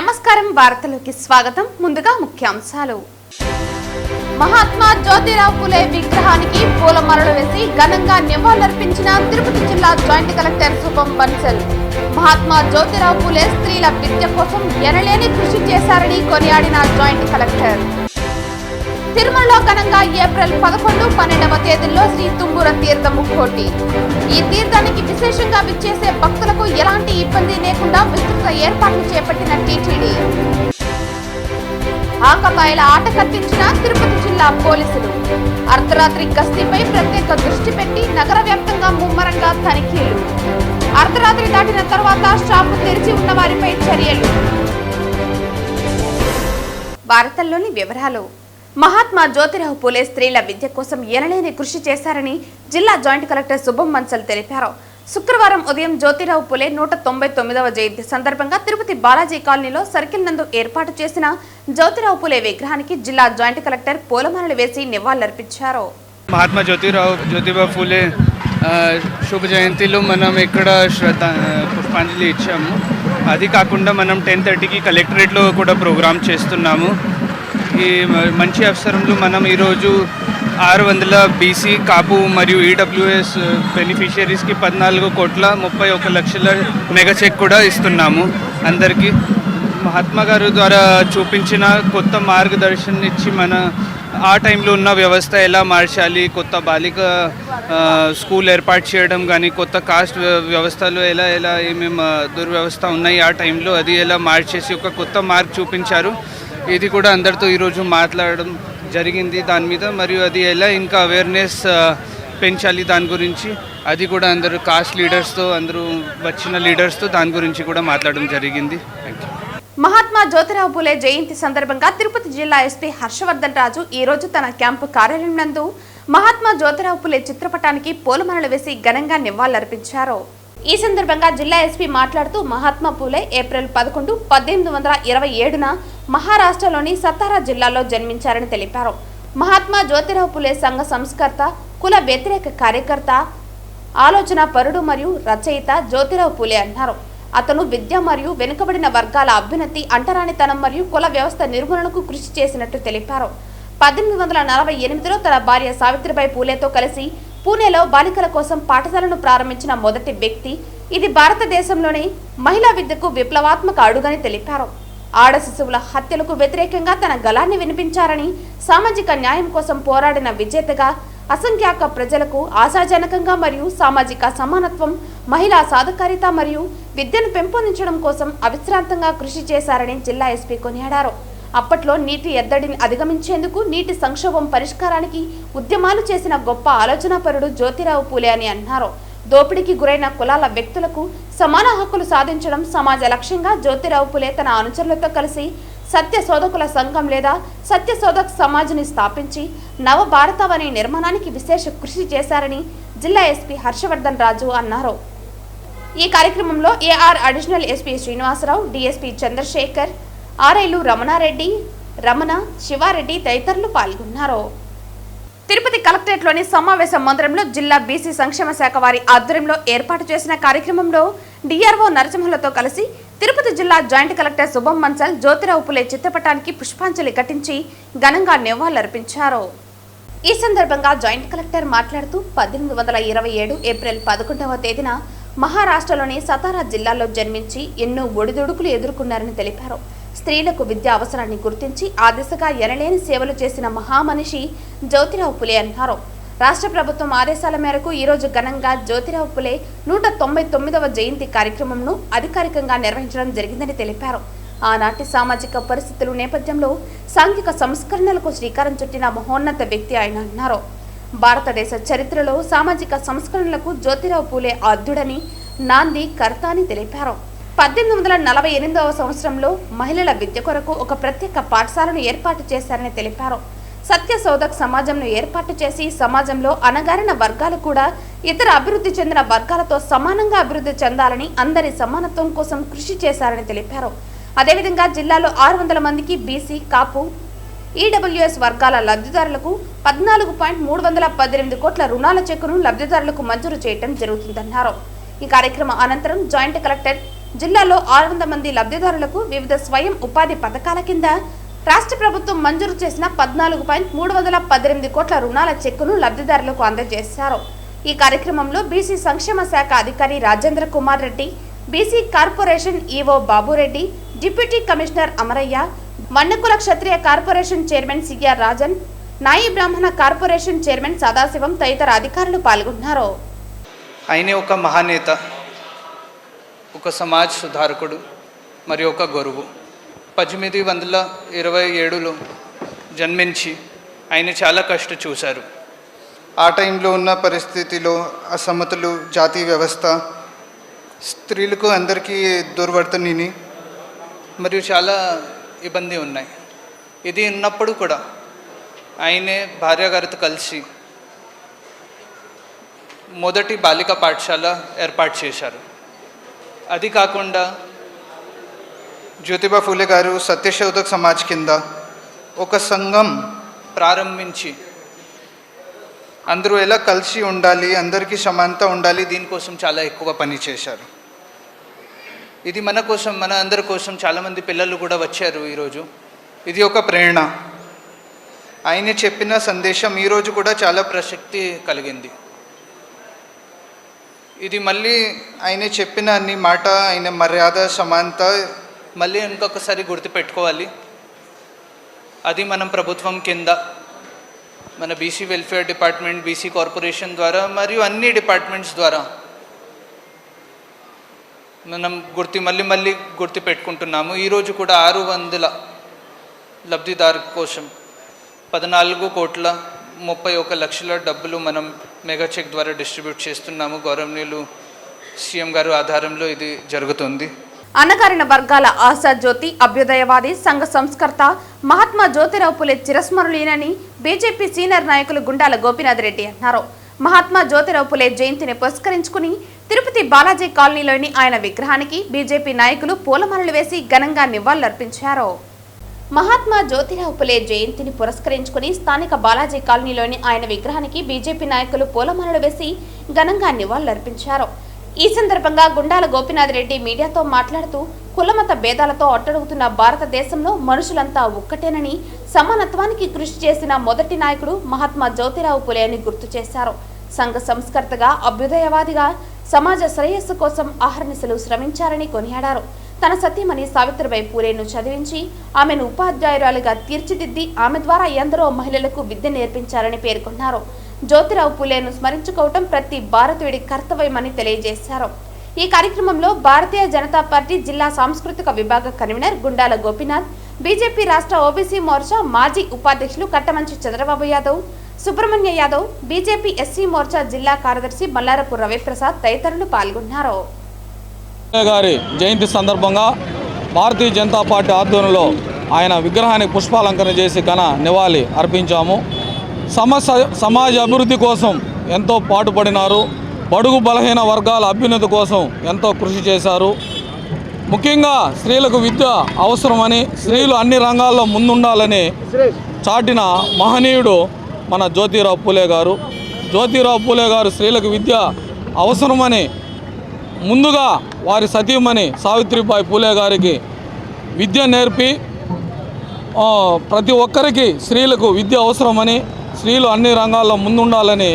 నమస్కారం వార్తలకు స్వాగతం ముందుగా ముఖ్యాంశాలు మహాత్మా జ్యోతిరావు పూలే విగ్రహానికి పూలమాలలు వేసి ఘనంగా నివాళులర్పించిన తిరుపతి జిల్లా జాయింట్ కలెక్టర్ శుభం బన్సల్ మహాత్మా జ్యోతిరావు పూలే స్త్రీల విద్య కోసం ఎనలేని కృషి చేశారని కొనియాడిన జాయింట్ కలెక్టర్ తిరుమలలో ఘనంగా ఏప్రిల్ 11, 12వ తేదీల్లో శ్రీ తుంబుర తీర్థ ముక్కోటి ఈ తీర్థానికి విశేషంగా విచ్చేసే భక్తులకు ఎలాంటి ఇబ్బంది లేకుండా విస్తృత ఏర్పాట్లు చేపట్టిన టీటీడీ ఆకతాయిల ఆట కట్టించిన తిరుపతి జిల్లా పోలీసులు అర్ధరాత్రి గస్తీపై ప్రత్యేక దృష్టి పెట్టి నగర వ్యాప్తంగా ముమ్మరంగా తనిఖీలు అర్ధరాత్రి దాటిన తర్వాత షాపు తెరిచి ఉన్న వారిపై చర్యలు వార్తల్లోని వివరాలు మహాత్మా జ్యోతిరావు పూలే స్త్రీల విద్య కోసం ఎనలేని కృషి చేశారని జిల్లా జాయింట్ కలెక్టర్ శుభం బన్సల్ తెలిపారు. శుక్రవారం ఉదయం జ్యోతిరావు పూలే 199వ జయంతి సందర్భంగా తిరుపతి బాలాజీ కాలనీలో సర్కిల్ నందు ఏర్పాటు చేసిన జ్యోతిరావు పూలే విగ్రహానికి జిల్లా జాయింట్ కలెక్టర్ పూలమాలలు వేసి నివాళులర్పించారు. మహాత్మా జ్యోతిరావు పూలే శుభ జయంతిలో మనం ఇక్కడ పుష్పాంజలి ఇచ్చాము. అది కాకుండా మనం 10:30కి కలెక్టరేట్లో కూడా ప్రోగ్రామ్ చేస్తున్నాము. ఈ మంచి అవసరంలో మనం ఈరోజు 600 బీసీ కాపు మరియు ఈడబ్ల్యూఎస్ బెనిఫిషియరీస్కి 14,31,00,000 మెగా చెక్ కూడా ఇస్తున్నాము. అందరికీ మహాత్మా గారు ద్వారా చూపించిన కొత్త మార్గదర్శనం ఇచ్చి మన ఆ టైంలో ఉన్న వ్యవస్థ ఎలా మార్చాలి, కొత్త బాలిక స్కూల్ ఏర్పాటు చేయడం కానీ, కొత్త కాస్ట్ వ్యవస్థలో ఎలా ఏమేమి దుర్వ్యవస్థ ఉన్నాయి ఆ టైంలో అది ఎలా మార్చేసి ఒక కొత్త మార్క్ చూపించారు. ఇది కూడా అందరితో ఈరోజు మాట్లాడడం జరిగింది దాని మీద, మరియు అది ఎలా ఇంకా అవేర్నెస్ పెంచాలి దాని గురించి అది కూడా అందరూ కాస్ట్ లీడర్స్తో అందరూ వచ్చిన లీడర్స్తో దాని గురించి కూడా మాట్లాడడం జరిగింది. మహాత్మా జ్యోతిరావు పూలే జయంతి సందర్భంగా తిరుపతి జిల్లా ఎస్పీ హర్షవర్ధన్ రాజు ఈ రోజు తన క్యాంపు కార్యాలయం నందు మహాత్మా జ్యోతిరావు పూలే చిత్రపటానికి పూలమాలలు వేసి ఘనంగా నివాళులర్పించారు. ఈ సందర్భంగా జిల్లా ఎస్పీ మాట్లాడుతూ మహాత్మా పూలే ఏప్రిల్ 11, 1827న మహారాష్ట్రలోని సతారా జిల్లాలో జన్మించారని తెలిపారు. మహాత్మా జ్యోతిరావు పూలే సంఘ సంస్కర్త, కుల వ్యతిరేక కార్యకర్త, ఆలోచన పరుడు మరియు రచయిత జ్యోతిరావు పూలే అన్నారు. అతను విద్య మరియు వెనుకబడిన వర్గాల అభ్యున్నతి, అంటరానితనం మరియు కుల వ్యవస్థ నిర్మూలనకు కృషి చేసినట్టు తెలిపారు. 1848లో తన భార్య సావిత్రిబాయి పూలేతో కలిసి పూణేలో బాలికల కోసం పాఠశాలను ప్రారంభించిన మొదటి వ్యక్తి. ఇది భారతదేశంలోని మహిళా విద్యకు విప్లవాత్మక అడుగని తెలిపారు. ఆడ శిశువుల హత్యలకు వ్యతిరేకంగా తన గళాన్ని వినిపించారని, సామాజిక న్యాయం కోసం పోరాడిన విజేతగా, అసంఖ్యాక ప్రజలకు ఆశాజనకంగా మరియు సామాజిక సమానత్వం, మహిళా సాధికారిత మరియు విద్యను పెంపొందించడం కోసం అవిశ్రాంతంగా కృషి చేశారని జిల్లా ఎస్పీ కొనియాడారు. అప్పట్లో నీటి ఎద్దడిని అధిగమించేందుకు, నీటి సంక్షోభం పరిష్కారానికి ఉద్యమాలు చేసిన గొప్ప ఆలోచనాపరుడు జ్యోతిరావు పూలే అని అన్నారు. దోపిడీకి గురైన కులాల వ్యక్తులకు సమాన హక్కులు సాధించడం సమాజ లక్ష్యంగా జ్యోతిరావు పూలే తన అనుచరులతో కలిసి సత్య శోధకుల సంఘం లేదా సత్య శోధక్ సమాజ్ని స్థాపించి నవ భారతావని నిర్మాణానికి విశేష కృషి చేశారని జిల్లా ఎస్పీ హర్షవర్ధన్ రాజు అన్నారు. ఈ కార్యక్రమంలో AR additional SP Srinivasa Rao, DSP Chandrasekhar, ఆర్ఐలు రమణారెడ్డి, రమణ, శివారెడ్డి తదితరులు పాల్గొన్నారు. తిరుపతి కలెక్టరేట్లోని సమావేశ మందిరంలో జిల్లా బీసీ సంక్షేమ శాఖ వారి ఆధ్వర్యంలో ఏర్పాటు చేసిన కార్యక్రమంలో డిఆర్ఓ నరసింహులతో కలిసి తిరుపతి జిల్లా జాయింట్ కలెక్టర్ శుభం బన్సల్ జ్యోతిరావు పూలే చిత్రపటానికి పుష్పాంజలి ఘటించి ఘనంగా నివాళులర్పించారు. ఈ సందర్భంగా జాయింట్ కలెక్టర్ మాట్లాడుతూ 1827 ఏప్రిల్ 11వ తేదీన మహారాష్ట్రలోని సతారా జిల్లాలో జన్మించి ఎన్నో ఒడిదుడుకులు ఎదుర్కొన్నారని తెలిపారు. స్త్రీలకు విద్యా అవసరాన్ని గుర్తించి ఆ దిశగా ఎనలేని సేవలు చేసిన మహామనిషి జ్యోతిరావు పూలే అన్నారు. రాష్ట్ర ప్రభుత్వం ఆదేశాల మేరకు ఈరోజు ఘనంగా జ్యోతిరావు పూలే 199వ జయంతి కార్యక్రమంను అధికారికంగా నిర్వహించడం జరిగిందని తెలిపారు. ఆనాటి సామాజిక పరిస్థితుల నేపథ్యంలో సాంఘిక సంస్కరణలకు శ్రీకారం చుట్టిన మహోన్నత వ్యక్తి ఆయన అన్నారు. భారతదేశ చరిత్రలో సామాజిక సంస్కరణలకు జ్యోతిరావు పూలే ఆద్యుడని, నాంది, కర్త అని తెలిపారు. 1848వ సంవత్సరంలో మహిళల విద్య కొరకు ఒక ప్రత్యేక పాఠశాలను ఏర్పాటు చేశారని తెలిపారు. సత్య శోధక్ సమాజంను ఏర్పాటు చేసి సమాజంలో అణగారిన వర్గాలు కూడా ఇతర అభివృద్ధి చెందిన వర్గాలతో సమానంగా అభివృద్ధి చెందాలని, అందరి సమానత్వం కోసం కృషి చేశారని తెలిపారు. అదేవిధంగా జిల్లాలో 600 మందికి బీసీ, కాపు, ఈడబ్ల్యూఎస్ వర్గాల లబ్ధిదారులకు 14.318 కోట్ల రుణాల చెక్కును లబ్ధిదారులకు మంజూరు చేయడం జరుగుతుందన్నారు. ఈ కార్యక్రమం అనంతరం జాయింట్ కలెక్టర్ జిల్లాలో 600 మంది లబ్ధిదారులకు వివిధ స్వయం ఉపాధి పథకాల కింద రాష్ట్ర ప్రభుత్వం మంజూరు చేసిన 14.318 కోట్ల రుణాల చెక్కును లబ్ధిదారులకు అందజేశారు. ఈ కార్యక్రమంలో బీసీ సంక్షేమ శాఖ అధికారి Rajendra Kumar Reddy, BC corporation EO Babu Reddy, deputy commissioner Amaraiah, Mannakula Kshatriya corporation chairman CR Rajan, Nayi Brahmana corporation chairman Sadasivam తదితర అధికారులు పాల్గొన్నారు. ఆయన ఒక మహానేత, ఒక సమాజ్ సుధారకుడు మరియు ఒక గురువు. 1827లో జన్మించి ఆయన చాలా కష్టం చూశారు. ఆ టైంలో ఉన్న పరిస్థితిలో అసమతులు, జాతి వ్యవస్థ, స్త్రీలకు అందరికీ దుర్వర్తనిని మరియు చాలా ఇబ్బంది ఉన్నాయి. ఇది ఉన్నప్పుడు కూడా ఆయనే భార్య గారితో కలిసి మొదటి బాలికా పాఠశాల ఏర్పాటు చేశారు. అది కాకుండా జ్యోతిబా ఫూలే గారు సత్యశోధక్ సమాజ్ కింద ఒక సంఘం ప్రారంభించి అందరూ ఎలా కలిసి ఉండాలి, అందరికీ సమానత ఉండాలి, దీనికోసం చాలా ఎక్కువ పని చేశారు. ఇది మన కోసం, మన అందరి కోసం చాలామంది పిల్లలు కూడా వచ్చారు ఈరోజు. ఇది ఒక ప్రేరణ. ఆయన చెప్పిన సందేశం ఈరోజు కూడా చాలా ప్రసక్తి కలిగింది. ఇది మళ్ళీ ఆయన చెప్పిన అన్ని మాట, ఆయన మర్యాద, సమానత మళ్ళీ ఇంకొకసారి గుర్తుపెట్టుకోవాలి. అది మనం ప్రభుత్వం కింద మన BC welfare department, BC corporation ద్వారా మరియు అన్ని డిపార్ట్మెంట్స్ ద్వారా మనం మళ్ళీ గుర్తుపెట్టుకుంటున్నాము. ఈరోజు కూడా 600 లబ్ధిదారు కోసం 14,31,00,000 డబ్బులు మనం మెగా చెక్ ద్వారా డిస్ట్రిబ్యూట్ చేస్తున్నాము. గౌరవనీయులు సీఎం గారు ఆధారంలో ఇది జరుగుతుంది. అణగారిన వర్గాల ఆశా జ్యోతి, అభ్యుదయవాది, సంఘ సంస్కర్త మహాత్మా జ్యోతిరావు పులే చిరస్మరణీయులని బీజేపీ సీనియర్ నాయకులు గుండాల గోపీనాథ్ రెడ్డి అన్నారు. మహాత్మా జ్యోతిరావు పులే జయంతిని పురస్కరించుకుని తిరుపతి బాలాజీ కాలనీలోని ఆయన విగ్రహానికి బీజేపీ నాయకులు పూలమాలలు వేసి ఘనంగా నివాళులర్పించారు. మహాత్మా జ్యోతిరావు పులే జయంతిని పురస్కరించుకుని స్థానిక బాలాజీ కాలనీలోని ఆయన విగ్రహానికి బీజేపీ నాయకులు పూలమాలలు వేసి ఘనంగా నివాళులర్పించారు. ఈ సందర్భంగా గుండాల గోపీనాథ్ రెడ్డి మీడియాతో మాట్లాడుతూ కులమత భేదాలతో అట్టడుగుతున్న భారతదేశంలో మనుషులంతా ఒక్కటేనని, సమానత్వానికి కృషి చేసిన మొదటి నాయకుడు మహాత్మా జ్యోతిరావు పులే అని గుర్తు చేశారు. సంఘ సంస్కర్తగా, అభ్యుదయవాదిగా సమాజ శ్రేయస్సు కోసం అహర్నిశలు శ్రమించారని కొనియాడారు. తన సతీమణి సావిత్రిబాయి పూలేను చదివించి ఆమెను ఉపాధ్యాయురాలిగా తీర్చిదిద్ది ఆమె ద్వారా ఎందరో మహిళలకు విద్య నేర్పించారని పేర్కొన్నారు. జ్యోతిరావు పూలేను స్మరించుకోవటం ప్రతి భారతీయుడి కర్తవ్యమని తెలియజేశారు. ఈ కార్యక్రమంలో భారతీయ జనతా పార్టీ జిల్లా సాంస్కృతిక విభాగ కన్వీనర్ గుండాల గోపీనాథ్, బీజేపీ రాష్ట్ర ఓబీసీ మోర్చా మాజీ ఉపాధ్యక్షులు కట్టమంచి చంద్రబాబు యాదవ్, సుబ్రహ్మణ్య యాదవ్, బీజేపీ ఎస్సీ మోర్చా జిల్లా కార్యదర్శి మల్లారపు రవిప్రసాద్ తదితరులు పాల్గొన్నారు. గారి జయంతి సందర్భంగా భారతీయ జనతా పార్టీ ఆధ్వర్యంలో ఆయన విగ్రహానికి పుష్పాలంకరణ చేసి ఘన నివాళి అర్పించాము. సమాజ అభివృద్ధి కోసం ఎంతో పాటుపడినారు. బడుగు బలహీన వర్గాల అభ్యున్నతి కోసం ఎంతో కృషి చేశారు. ముఖ్యంగా స్త్రీలకు విద్య అవసరమని, స్త్రీలు అన్ని రంగాల్లో ముందుండాలని చాటిన మహనీయుడు మన జ్యోతిరావు పూలే గారు. జ్యోతిరావు పూలే గారు స్త్రీలకు విద్య అవసరమని ముందుగా వారి సతీమణి సావిత్రిబాయి పూలే గారికి విద్య నేర్పి ప్రతి ఒక్కరికి స్త్రీలకు విద్య అవసరమని, స్త్రీలు అన్ని రంగాల్లో ముందుండాలని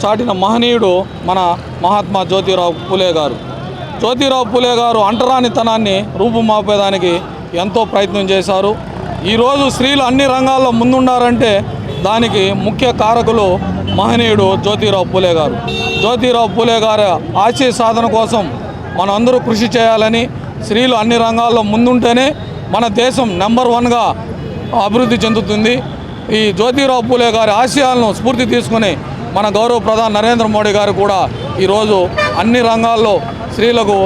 చాటిన మహనీయుడు మన మహాత్మా జ్యోతిరావు పూలే గారు. జ్యోతిరావు పూలే గారు అంటరానితనాన్ని రూపుమాపేదానికి ఎంతో ప్రయత్నం చేశారు. ఈరోజు స్త్రీలు అన్ని రంగాల్లో ముందుండారంటే దానికి ముఖ్య కారకులు మహనీయుడు జ్యోతిరావు పూలే గారు. జ్యోతిరావు పూలే గారి ఆశయ సాధన కోసం మనందరూ కృషి చేయాలని, స్త్రీలు అన్ని రంగాల్లో ముందుంటేనే మన దేశం నెంబర్ 1గా అభివృద్ధి చెందుతుంది. ఈ జ్యోతిరావు పూలే గారి ఆశయాలను స్ఫూర్తి తీసుకుని మన గౌరవ ప్రధాని నరేంద్ర మోడీ గారు కూడా ఈరోజు అన్ని రంగాల్లో స్త్రీలకు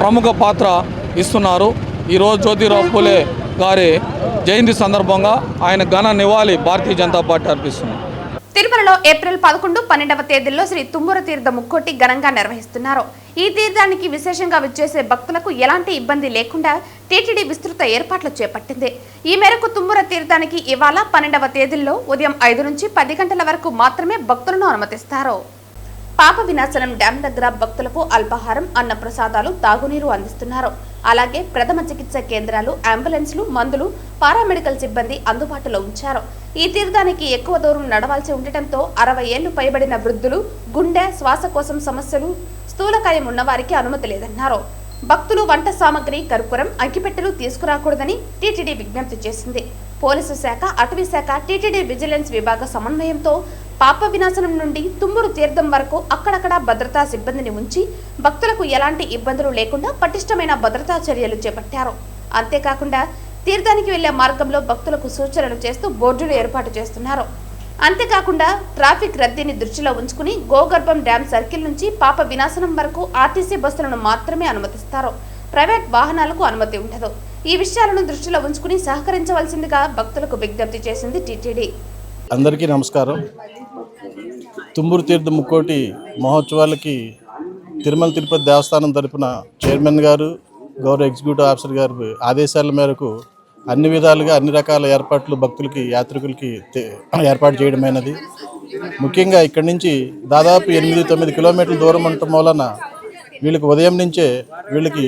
ప్రముఖ పాత్ర ఇస్తున్నారు. ఈరోజు జ్యోతిరావు పూలే గారి జయంతి సందర్భంగా ఆయన ఘన నివాళి భారతీయ జనతా పార్టీ అర్పిస్తుంది. తిరుమలలో ఏప్రిల్ 11, 12వ తేదీల్లో శ్రీ తుమ్మూర తీర్థ ముక్కోటి ఘనంగా నిర్వహిస్తున్నారు. ఈ తీర్థానికి విశేషంగా విచ్చేసే భక్తులకు ఎలాంటి ఇబ్బంది లేకుండా టీటీడీ విస్తృత ఏర్పాట్లు చేపట్టింది. ఈ మేరకు తుమ్మూర తీర్థానికి ఇవాళ 12వ తేదీల్లో ఉదయం 5 నుంచి 10 గంటల వరకు మాత్రమే భక్తులను అనుమతిస్తారు. పాప వినాశనం డ్యాం దగ్గర భక్తులకు అల్పాహారం, అన్న ప్రసాదాలు, తాగునీరు అందిస్తున్నారు. అలాగే ప్రథమ చికిత్స కేంద్రాలు, అంబులెన్స్లు, మందులు, పారామెడికల్ సిబ్బంది అందుబాటులో ఉంచారు. ఈ తీర్థానికి ఎక్కువ దూరం నడవాల్సి ఉండటంతో 60 ఏళ్లు పైబడిన వృద్ధులు, గుండె, శ్వాసకోశం సమస్యలు, స్థూలకాయం ఉన్నవారికి అనుమతి లేదన్నారు. భక్తులు వంట సామగ్రి, కర్పూరం, అగ్గిపెట్టెలు తీసుకురాకూడదని టీటీడీ విజ్ఞప్తి చేసింది. పోలీసు శాఖ, అటవీ శాఖ, టీటీడీ విజిలెన్స్ విభాగ సమన్వయంతో పాప వినాశనం నుండి తుమ్మూరు తీర్థం వరకు అక్కడక్కడ భద్రతా సిబ్బందిని ఉంచి భక్తులకు ఎలాంటి ఇబ్బందులు లేకుండా పటిష్టమైన భద్రతా చర్యలు చేపట్టారు. అంతేకాకుండా తీర్థానికి వెళ్లే మార్గంలో భక్తులకు సూచనలు చేస్తూ బోర్డులు ఏర్పాటు చేస్తున్నారు. అంతేకాకుండా ట్రాఫిక్ రద్దీని దృష్టిలో ఉంచుకుని గోగర్భం డ్యాం సర్కిల్ నుంచి పాప వినాశనం వరకు ఆర్టీసీ బస్సులను మాత్రమే అనుమతిస్తారు. ప్రైవేట్ వాహనాలకు అనుమతి ఉండదు. ఈ విషయాలను దృష్టిలో ఉంచుకుని సహకరించవలసిందిగా భక్తులకు విజ్ఞప్తి చేసింది టీటీడీ. అందరికీ నమస్కారం. తుమ్మూరు తీర్థ ముక్కోటి మహోత్సవాలకి తిరుమల తిరుపతి దేవస్థానం తరపున చైర్మన్ గారు, గౌరవ ఎగ్జిక్యూటివ్ ఆఫీసర్ గారు ఆదేశాల మేరకు అన్ని విధాలుగా అన్ని రకాల ఏర్పాట్లు భక్తులకి, యాత్రికులకి ఏర్పాటు చేయడమైనది. ముఖ్యంగా ఇక్కడి నుంచి దాదాపు 8-9 కిలోమీటర్ల దూరం ఉండటం వలన వీళ్ళకి ఉదయం నుంచే వీళ్ళకి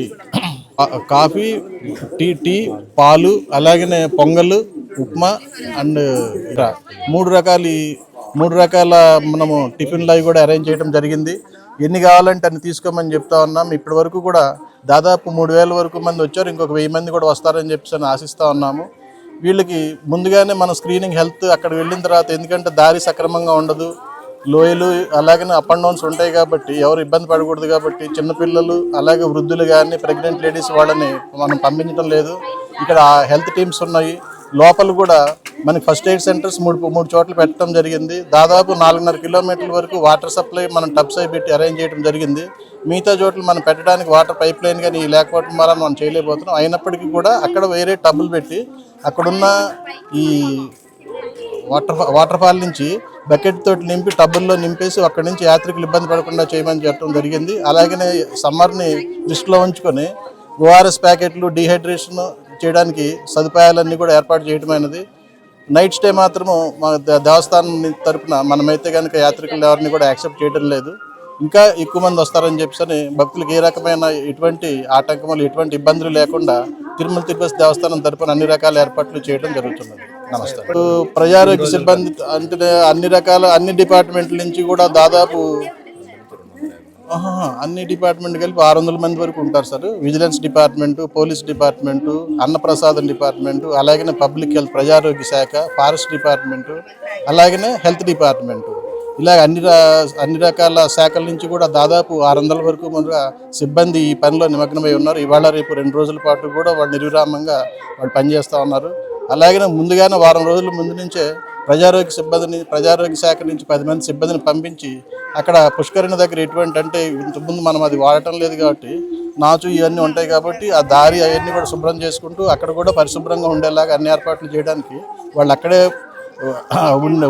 కాఫీ, టీ, పాలు, అలాగనే పొంగల్, ఉప్మా అండ్ 3 రకాల మనము టిఫిన్లు అవి కూడా అరేంజ్ చేయడం జరిగింది. ఎన్ని కావాలంటే అన్ని తీసుకోమని చెప్తా ఉన్నాం. ఇప్పటి వరకు కూడా దాదాపు 3000 వరకు మంది వచ్చారు. ఇంకొక 1000 మంది కూడా వస్తారని చెప్పి ఆశిస్తూ ఉన్నాము. వీళ్ళకి ముందుగానే మన స్క్రీనింగ్ హెల్త్ అక్కడ వెళ్ళిన తర్వాత, ఎందుకంటే దారి సక్రమంగా ఉండదు, లోయలు అలాగనే అప్ అండ్ డౌన్స్ ఉంటాయి కాబట్టి ఎవరు ఇబ్బంది పడకూడదు కాబట్టి చిన్నపిల్లలు అలాగే వృద్ధులు కానీ ప్రెగ్నెంట్ లేడీస్ వాళ్ళని మనం పంపించడం లేదు. ఇక్కడ హెల్త్ టీమ్స్ ఉన్నాయి. లోపల కూడా మనకి ఫస్ట్ ఎయిడ్ సెంటర్స్ మూడు చోట్ల పెట్టడం జరిగింది. దాదాపు 4.5 కిలోమీటర్ల వరకు వాటర్ సప్లై మనం టబ్స్ అయి పెట్టి అరేంజ్ చేయడం జరిగింది. మిగతా చోట్ల మనం పెట్టడానికి వాటర్ పైప్ లైన్ కానీ లేకపోవడం వల్ల మనం చేయలేకపోతున్నాం. అయినప్పటికీ కూడా అక్కడ వేరే టబ్బులు పెట్టి అక్కడున్న ఈ వాటర్ ఫాల్ నుంచి బకెట్ తోటి నింపి టబ్బుల్లో నింపేసి అక్కడి నుంచి యాత్రికులు ఇబ్బంది పడకుండా చేయమని చెప్పడం జరిగింది. అలాగనే సమ్మర్ని దృష్టిలో ఉంచుకొని ఓఆర్ఎస్ ప్యాకెట్లు, డీహైడ్రేషన్ చేయడానికి సదుపాయాలన్నీ కూడా ఏర్పాటు చేయడమైనది. నైట్ స్టే మాత్రము మా దేవస్థానం తరపున మనమైతే కనుక యాత్రికులు ఎవరిని కూడా యాక్సెప్ట్ చేయడం లేదు. ఇంకా ఎక్కువ మంది వస్తారని చెప్పి భక్తులకు ఏ రకమైన ఎటువంటి ఆటంకములు, ఎటువంటి ఇబ్బందులు లేకుండా తిరుమల తిరుపతి దేవస్థానం తరపున అన్ని రకాల ఏర్పాట్లు చేయడం జరుగుతున్నది. నమస్తే. ప్రజారోగ్య సిబ్బంది అంటే అన్ని డిపార్ట్మెంట్ల నుంచి కూడా దాదాపు అన్ని డిపార్ట్మెంట్ కలిపి 600 మంది వరకు ఉంటారు sir. Vigilance department, police department, అన్నప్రసాదం డిపార్ట్మెంటు, అలాగనే పబ్లిక్ హెల్త్, ప్రజారోగ్య శాఖ, ఫారెస్ట్ డిపార్ట్మెంటు, అలాగనే హెల్త్ డిపార్ట్మెంటు, ఇలా అన్ని రకాల శాఖల నుంచి కూడా దాదాపు 600 వరకు ముందుగా సిబ్బంది ఈ పనిలో నిమగ్నమై ఉన్నారు. ఇవాళ రేపు 2 రోజుల పాటు కూడా వాళ్ళు నిర్విరామంగా వాళ్ళు పనిచేస్తూ ఉన్నారు. అలాగనే ముందుగానే వారం రోజుల ముందు నుంచే ప్రజారోగ్య శాఖ నుంచి 10 మంది సిబ్బందిని పంపించి అక్కడ పుష్కరిణి దగ్గర ఎటువంటి అంటే ఇంతకుముందు మనం అది వాడటం లేదు కాబట్టి నాచు ఇవన్నీ ఉంటాయి కాబట్టి ఆ దారి అవన్నీ కూడా శుభ్రం చేసుకుంటూ అక్కడ కూడా పరిశుభ్రంగా ఉండేలాగా అన్ని ఏర్పాట్లు చేయడానికి వాళ్ళు అక్కడే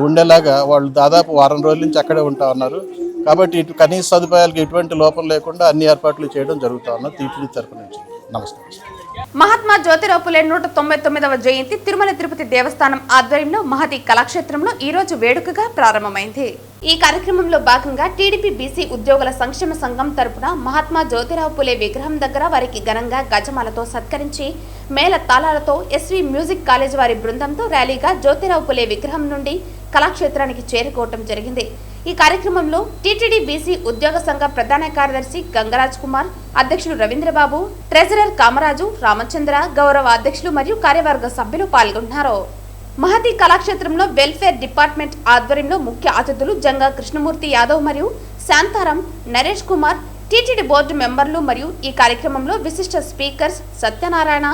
ఉండేలాగా వాళ్ళు దాదాపు వారం రోజుల నుంచి అక్కడే ఉంటా ఉన్నారు. కాబట్టి కనీస సదుపాయాలకు ఎటువంటి లోపం లేకుండా అన్ని ఏర్పాట్లు చేయడం జరుగుతూ ఉన్నారు టీటీడీ తరఫు నుంచి. నమస్కారం. మహాత్మా జ్యోతిరావు పులే 199వ జయంతి తిరుమల తిరుపతి దేవస్థానం ఆధ్వర్యంలో మహతి కళాక్షేత్రంలో ఈ రోజు వేడుకగా ప్రారంభమైంది. ఈ కార్యక్రమంలో భాగంగా టీడీపీ బీసీ ఉద్యోగుల సంక్షేమ సంఘం తరపున మహాత్మా జ్యోతిరావు పులే విగ్రహం దగ్గర వారికి ఘనంగా గజమాలతో సత్కరించి మేళ తాళాలతో ఎస్వి మ్యూజిక్ కాలేజ్ వారి బృందంతో ర్యాలీగా జ్యోతిరావు పులే విగ్రహం నుండి కళాక్షేత్రానికి చేరుకోవటం జరిగింది. ఈ కార్యక్రమంలో టీటీడీ బీసీ ఉద్యోగ సంఘ ప్రధాన కార్యదర్శి గంగరాజ్ కుమార్, అధ్యక్షులు రవీంద్రబాబు, ట్రెజరర్ కామరాజు, రామచంద్ర, గౌరవ అధ్యక్షులు మరియు కార్యవర్గ సభ్యులు పాల్గొన్నారు. మహతి కళాక్షేత్రంలో వెల్ఫేర్ డిపార్ట్మెంట్ ఆధ్వర్యంలో ముఖ్య అతిథులు జంగా కృష్ణమూర్తి యాదవ్ మరియు శాంతారాం, నరేష్ కుమార్, టీటీడీ బోర్డు మెంబర్లు మరియు ఈ కార్యక్రమంలో విశిష్ట speakers Satyanarayana,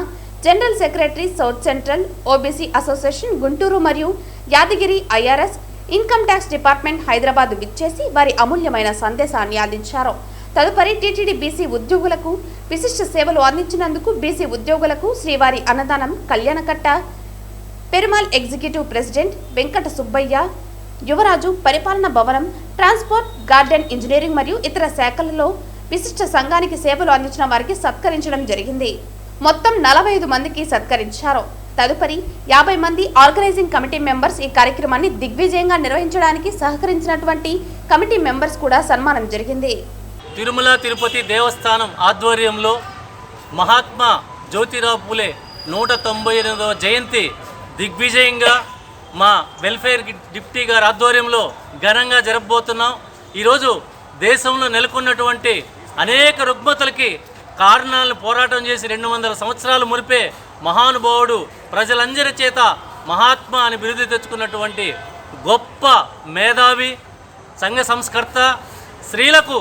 general secretary south central OBC association Guntur మరియు Yadagiri IRS, income tax department Hyderabad విచ్చేసి వారి అమూల్యమైన సందేశాన్ని అందించారు. తదుపరి టీటీడీ బీసీ ఉద్యోగులకు విశిష్ట సేవలు అందించినందుకు బీసీ ఉద్యోగులకు శ్రీవారి అన్నదానం, కళ్యాణకట్ట, పెరుమాల్ ఎగ్జిక్యూటివ్ ప్రెసిడెంట్ వెంకట సుబ్బయ్య, యువరాజు, పరిపాలన భవనం, ట్రాన్స్పోర్ట్, గార్డెన్, ఇంజనీరింగ్ మరియు ఇతర శాఖలలో విశిష్ట సంఘానికి సేవలు అందించిన వారికి సత్కరించడం జరిగింది. మొత్తం 45 మందికి సత్కరించారు. తదుపరి 50 మంది ఆర్గనైజింగ్ కమిటీ మెంబర్స్ ఈ కార్యక్రమాన్ని దిగ్విజయంగా నిర్వహించడానికి సహకరించినటువంటి కమిటీ మెంబర్స్ కూడా సన్మానం జరిగింది. తిరుమల తిరుపతి దేవస్థానం ఆధ్వర్యంలో మహాత్మా జ్యోతిరావు పూలే 198వ జయంతి దిగ్విజయంగా మా వెల్ఫేర్ డిప్టీ గారి ఆధ్వర్యంలో ఘనంగా జరపబోతున్నాం. ఈరోజు దేశంలో నెలకొన్నటువంటి అనేక రుగ్మతలకి కారణాలను పోరాటం చేసి 200 సంవత్సరాలు మునిపే మహానుభావుడు ప్రజలందరి చేత మహాత్మా అని బిరుదు తెచ్చుకున్నటువంటి గొప్ప మేధావి, సంఘ సంస్కర్త, స్త్రీలకు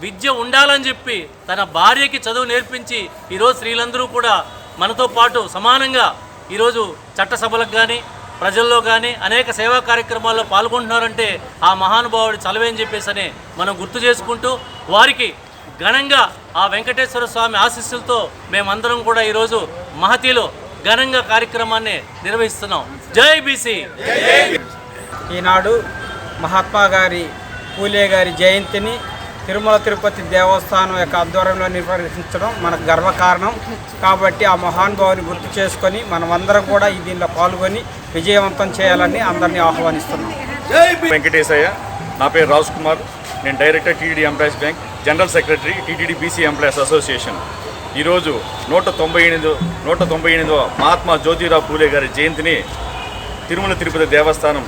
విద్య ఉండాలని చెప్పి తన భార్యకి చదువు నేర్పించి ఈరోజు స్త్రీలందరూ కూడా మనతో పాటు సమానంగా ఈరోజు చట్టసభలకు కానీ ప్రజల్లో కానీ అనేక సేవా కార్యక్రమాల్లో పాల్గొంటున్నారంటే ఆ మహానుభావుడు చలవేని చెప్పేసి మనం గుర్తు చేసుకుంటూ వారికి ఘనంగా ఆ వెంకటేశ్వర స్వామి ఆశీస్సులతో మేమందరం కూడా ఈరోజు మహతిలో ఘనంగా కార్యక్రమాన్ని నిర్వహిస్తున్నాం. జై బీసీ. ఈనాడు మహాత్మా గారి పూలే గారి జయంతిని తిరుమల తిరుపతి దేవస్థానం యొక్క ఆధ్వర్యంలో నిర్వహించడం మనకు గర్వకారణం. కాబట్టి ఆ మహానుభావుని గుర్తు చేసుకొని మనమందరం కూడా ఈ దీనిలో పాల్గొని విజయవంతం చేయాలని అందరినీ ఆహ్వానిస్తున్నాం. వెంకటేశయ్య, నా పేరు రాజ్ కుమార్, నేను director TTD employees bank, general secretary TTD BC employees association. ఈరోజు 198వ మహాత్మా జ్యోతిరావు పూలే గారి జయంతిని తిరుమల తిరుపతి దేవస్థానం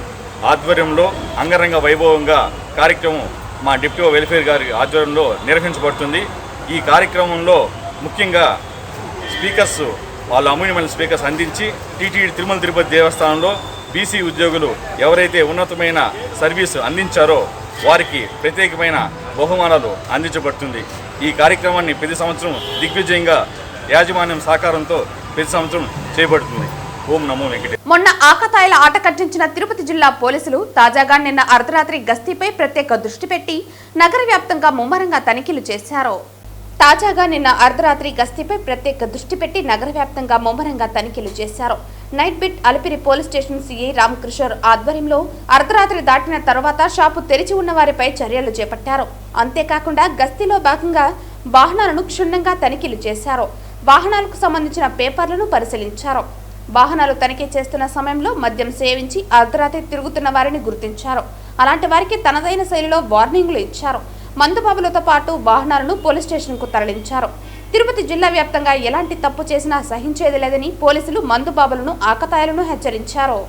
ఆధ్వర్యంలో అంగరంగ వైభవంగా కార్యక్రమం మా డిప్యూటీ వెల్ఫేర్ గారి ఆధ్వర్యంలో నిర్వహించబడుతుంది. ఈ కార్యక్రమంలో ముఖ్యంగా స్పీకర్స్ వాళ్ళ అమూల్యమైన స్పీకర్స్ అందించి టీటీడీ తిరుమల తిరుపతి దేవస్థానంలో బీసీ ఉద్యోగులు ఎవరైతే ఉన్నతమైన సర్వీసు అందించారో వారికి ప్రత్యేకమైన బహుమానాలు అందించబడుతుంది. ఈ కార్యక్రమాన్ని ప్రతి సంవత్సరం దిగ్విజయంగా యాజమాన్యం సహకారంతో ప్రతి సంవత్సరం చేయబడుతుంది. ఓం నమో వెంకటే. మొన్న ఆకతాయిల ఆట కట్టించిన తిరుపతి జిల్లా పోలీసులు తాజాగా నిన్న అర్ధరాత్రి గస్తీపై ప్రత్యేక దృష్టి పెట్టి నగర వ్యాప్తంగా ముమ్మరంగా తనిఖీలు చేశారు. Night bit Alipiri police station CI Ramakrishna ఆధ్వర్యంలో అర్ధరాత్రి దాటిన తర్వాత షాపు తెరిచి ఉన్న వారిపై చర్యలు చేపట్టారు. అంతేకాకుండా గస్తీలో భాగంగా వాహనాలను క్షుణ్ణంగా తనిఖీలు చేశారు. వాహనాలకు సంబంధించిన పేపర్లను పరిశీలించారు. వాహనాలు తనిఖీ చేస్తున్న సమయంలో మద్యం సేవించి అర్ధరాత్రి తిరుగుతున్న వారిని గుర్తించారు. అలాంటి వారికి తనదైన శైలిలో వార్నింగ్లు ఇచ్చారు. మందుబాబులతో పాటు వాహనాలను పోలీస్ స్టేషన్కు తరలించారు. తిరుపతి జిల్లా వ్యాప్తంగా ఎలాంటి తప్పు చేసినా సహించేది లేదని పోలీసులు మందుబాబులను ఆకతాయిలను హెచ్చరించారు.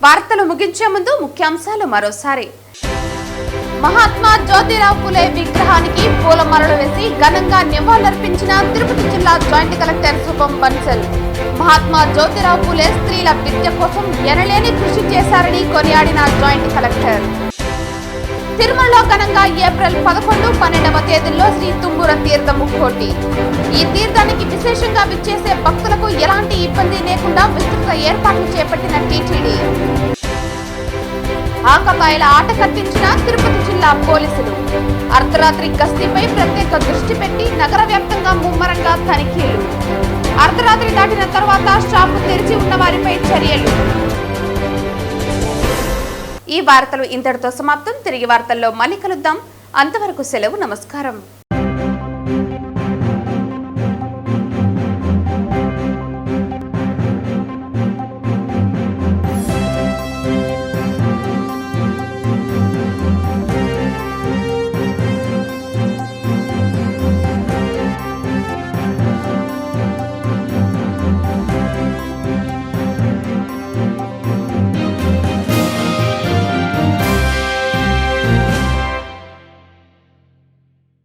వార్తలు ముగించే ముందు ముఖ్యాంశాలు మరోసారి. మహాత్మా జ్యోతిరావు పూలే విగ్రహానికి పూలమాలలు వేసి ఘనంగా నివాళులర్పించిన తిరుపతి జిల్లా జాయింట్ కలెక్టర్ శుభం బన్సల్. మహాత్మా జ్యోతిరావు పూలే స్త్రీల విద్య కోసం ఎనలేని కృషి చేశారని కొనియాడిన జాయింట్ కలెక్టర్. తిరుమలలో ఘనంగా ఏప్రిల్ 11, 12వ తేదీల్లో శ్రీ తుంబుర తీర్థ ముక్కోటి. ఈ తీర్థానికి విశేషంగా విచ్చేసే భక్తులకు ఎలాంటి ఇబ్బంది లేకుండా విస్తృత ఏర్పాట్లు చేపట్టిన టీటీడీ. ఆకతాయిల ఆట కట్టించిన తిరుపతి జిల్లా పోలీసులు. అర్ధరాత్రి గస్తీపై ప్రత్యేక దృష్టి పెట్టి నగర వ్యాప్తంగా ముమ్మరంగా తనిఖీలు. అర్ధరాత్రి దాటిన తర్వాత షాపు తెరిచి ఉన్న వారిపై చర్యలు. ఈ వార్తలు ఇంతటితో సమాప్తం. తిరిగి వార్తల్లో మళ్ళీ కలుద్దాం. అంతవరకు సెలవు. నమస్కారం.